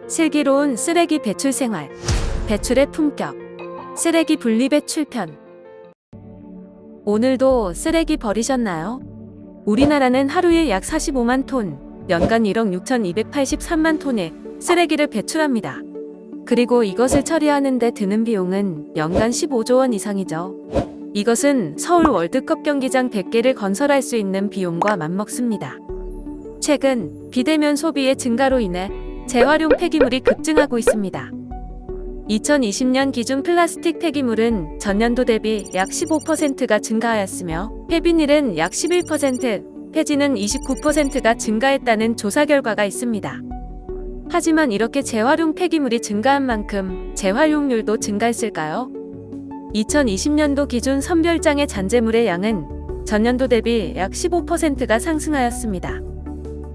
슬기로운 쓰레기 배출 생활, 배출의 품격, 쓰레기 분리 배출편. 오늘도 쓰레기 버리셨나요? 우리나라는 하루에 약 45만 톤, 연간 1억 6,283만 톤의 쓰레기를 배출합니다. 그리고 이것을 처리하는 데 드는 비용은 연간 15조 원 이상이죠. 이것은 서울 월드컵 경기장 100개를 건설할 수 있는 비용과 맞먹습니다. 최근 비대면 소비의 증가로 인해 재활용 폐기물이 급증하고 있습니다. 2020년 기준 플라스틱 폐기물은 전년도 대비 약 15%가 증가하였으며 폐비닐은 약 11%, 폐지는 29%가 증가했다는 조사 결과가 있습니다. 하지만 이렇게 재활용 폐기물이 증가한 만큼 재활용률도 증가했을까요? 2020년도 기준 선별장의 잔재물의 양은 전년도 대비 약 15%가 상승하였습니다.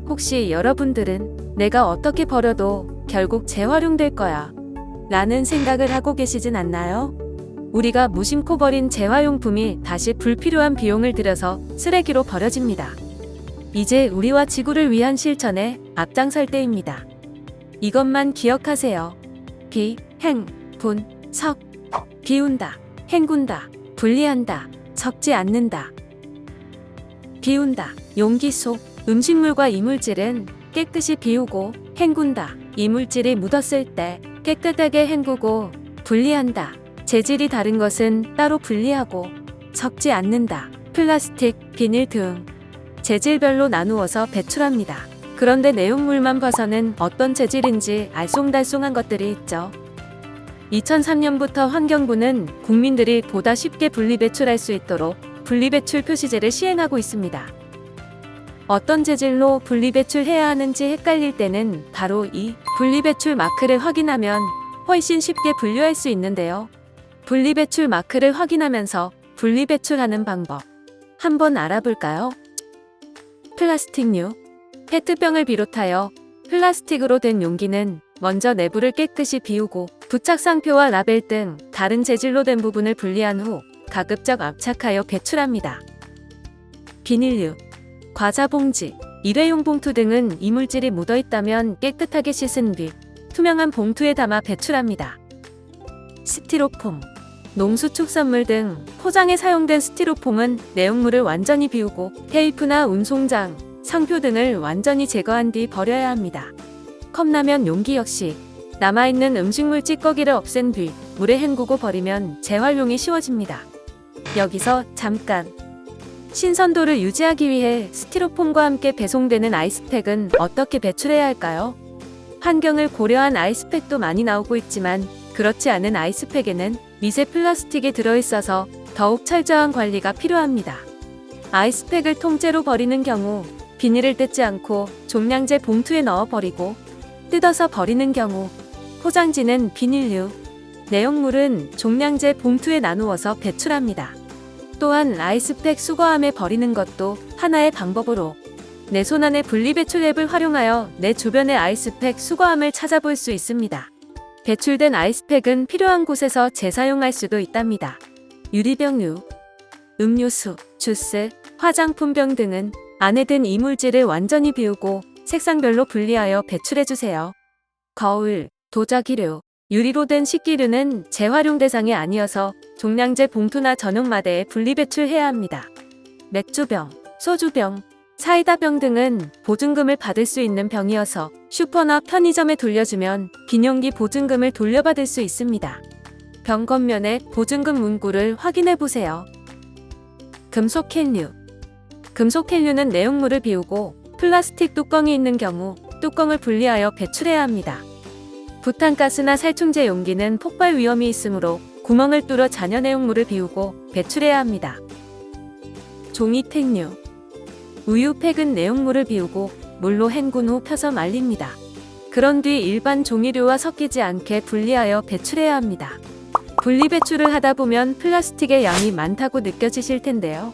혹시 여러분들은 내가 어떻게 버려도 결국 재활용될 거야 라는 생각을 하고 계시진 않나요? 우리가 무심코 버린 재활용품이 다시 불필요한 비용을 들여서 쓰레기로 버려집니다. 이제 우리와 지구를 위한 실천에 앞장설 때입니다. 이것만 기억하세요. 비, 행, 분, 석. 비운다, 헹군다, 분리한다, 섞지 않는다. 비운다. 용기 속 음식물과 이물질은 깨끗이 비우고 헹군다. 이물질이 묻었을 때 깨끗하게 헹구고 분리한다. 재질이 다른 것은 따로 분리하고 섞지 않는다. 플라스틱, 비닐 등 재질별로 나누어서 배출합니다. 그런데 내용물만 봐서는 어떤 재질인지 알쏭달쏭한 것들이 있죠. 2003년부터 환경부는 국민들이 보다 쉽게 분리배출할 수 있도록 분리배출 표시제를 시행하고 있습니다. 어떤 재질로 분리배출해야 하는지 헷갈릴 때는 바로 이 분리배출 마크를 확인하면 훨씬 쉽게 분류할 수 있는데요. 분리배출 마크를 확인하면서 분리배출하는 방법 한번 알아볼까요? 플라스틱류, 페트병을 비롯하여 플라스틱으로 된 용기는 먼저 내부를 깨끗이 비우고 부착상표와 라벨 등 다른 재질로 된 부분을 분리한 후 가급적 압착하여 배출합니다. 비닐류, 과자 봉지, 일회용 봉투 등은 이물질이 묻어있다면 깨끗하게 씻은 뒤 투명한 봉투에 담아 배출합니다. 스티로폼, 농수축산물 등 포장에 사용된 스티로폼은 내용물을 완전히 비우고 테이프나 운송장, 상표 등을 완전히 제거한 뒤 버려야 합니다. 컵라면 용기 역시 남아있는 음식물 찌꺼기를 없앤 뒤 물에 헹구고 버리면 재활용이 쉬워집니다. 여기서 잠깐! 신선도를 유지하기 위해 스티로폼과 함께 배송되는 아이스팩은 어떻게 배출해야 할까요? 환경을 고려한 아이스팩도 많이 나오고 있지만 그렇지 않은 아이스팩에는 미세 플라스틱이 들어있어서 더욱 철저한 관리가 필요합니다. 아이스팩을 통째로 버리는 경우 비닐을 뜯지 않고 종량제 봉투에 넣어 버리고 뜯어서 버리는 경우 포장지는 비닐류, 내용물은 종량제 봉투에 나누어서 배출합니다. 또한 아이스팩 수거함에 버리는 것도 하나의 방법으로 내 손안의 분리배출 앱을 활용하여 내 주변의 아이스팩 수거함을 찾아볼 수 있습니다. 배출된 아이스팩은 필요한 곳에서 재사용할 수도 있답니다. 유리병류, 음료수, 주스, 화장품병 등은 안에 든 이물질을 완전히 비우고 색상별로 분리하여 배출해주세요. 거울, 도자기류, 유리로 된 식기류는 재활용 대상이 아니어서 종량제 봉투나 전용 마대에 분리배출해야 합니다. 맥주병, 소주병, 사이다병 등은 보증금을 받을 수 있는 병이어서 슈퍼나 편의점에 돌려주면 빈용기 보증금을 돌려받을 수 있습니다. 병 겉면에 보증금 문구를 확인해보세요. 금속캔류, 금속캔류는 내용물을 비우고 플라스틱 뚜껑이 있는 경우 뚜껑을 분리하여 배출해야 합니다. 부탄가스나 살충제 용기는 폭발 위험이 있으므로 구멍을 뚫어 잔여 내용물을 비우고 배출해야 합니다. 종이팩류, 우유팩은 내용물을 비우고 물로 헹군 후 펴서 말립니다. 그런 뒤 일반 종이류와 섞이지 않게 분리하여 배출해야 합니다. 분리배출을 하다 보면 플라스틱의 양이 많다고 느껴지실 텐데요.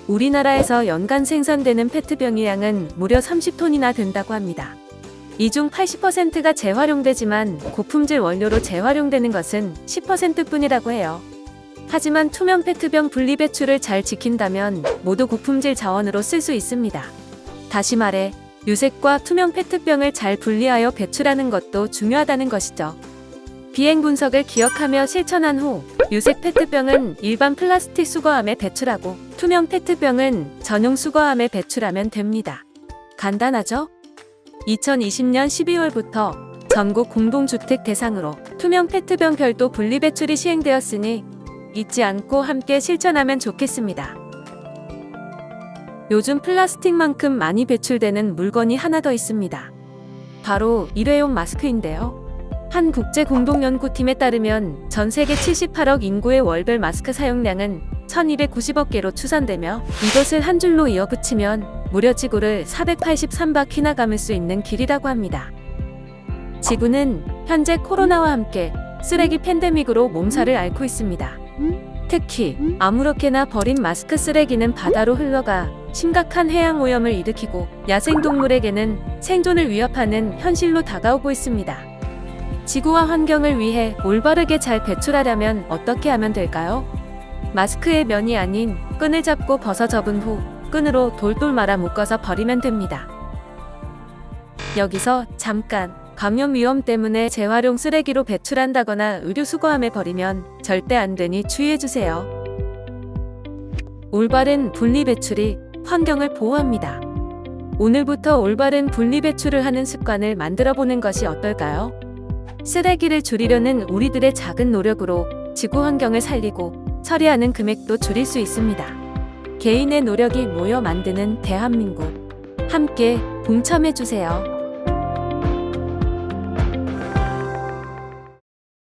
우리나라에서 연간 생산되는 페트병의 양은 무려 30톤이나 된다고 합니다. 이 중 80%가 재활용되지만 고품질 원료로 재활용되는 것은 10%뿐이라고 해요. 하지만 투명 페트병 분리배출을 잘 지킨다면 모두 고품질 자원으로 쓸 수 있습니다. 다시 말해 유색과 투명 페트병을 잘 분리하여 배출하는 것도 중요하다는 것이죠. 비행 분석을 기억하며 실천한 후 유색 페트병은 일반 플라스틱 수거함에 배출하고 투명 페트병은 전용 수거함에 배출하면 됩니다. 간단하죠? 2020년 12월부터 전국 공동주택 대상으로 투명 페트병 별도 분리 배출이 시행되었으니 잊지 않고 함께 실천하면 좋겠습니다. 요즘 플라스틱만큼 많이 배출되는 물건이 하나 더 있습니다. 바로 일회용 마스크인데요. 한 국제공동연구팀에 따르면 전 세계 78억 인구의 월별 마스크 사용량은 1290억 개로 추산되며 이것을 한 줄로 이어붙이면 무려 지구를 483바퀴나 감을 수 있는 길이라고 합니다. 지구는 현재 코로나와 함께 쓰레기 팬데믹으로 몸살을 앓고 있습니다. 특히 아무렇게나 버린 마스크 쓰레기는 바다로 흘러가 심각한 해양 오염을 일으키고 야생동물에게는 생존을 위협하는 현실로 다가오고 있습니다. 지구와 환경을 위해 올바르게 잘 배출하려면 어떻게 하면 될까요? 마스크의 면이 아닌 끈을 잡고 벗어 접은 후 끈으로 돌돌 말아 묶어서 버리면 됩니다. 여기서 잠깐, 감염 위험 때문에 재활용 쓰레기로 배출한다거나 의류 수거함에 버리면 절대 안 되니 주의해주세요. 올바른 분리 배출이 환경을 보호합니다. 오늘부터 올바른 분리 배출을 하는 습관을 만들어 보는 것이 어떨까요? 쓰레기를 줄이려는 우리들의 작은 노력으로 지구 환경을 살리고 처리하는 금액도 줄일 수 있습니다. 개인의 노력이 모여 만드는 대한민국. 함께 동참해주세요.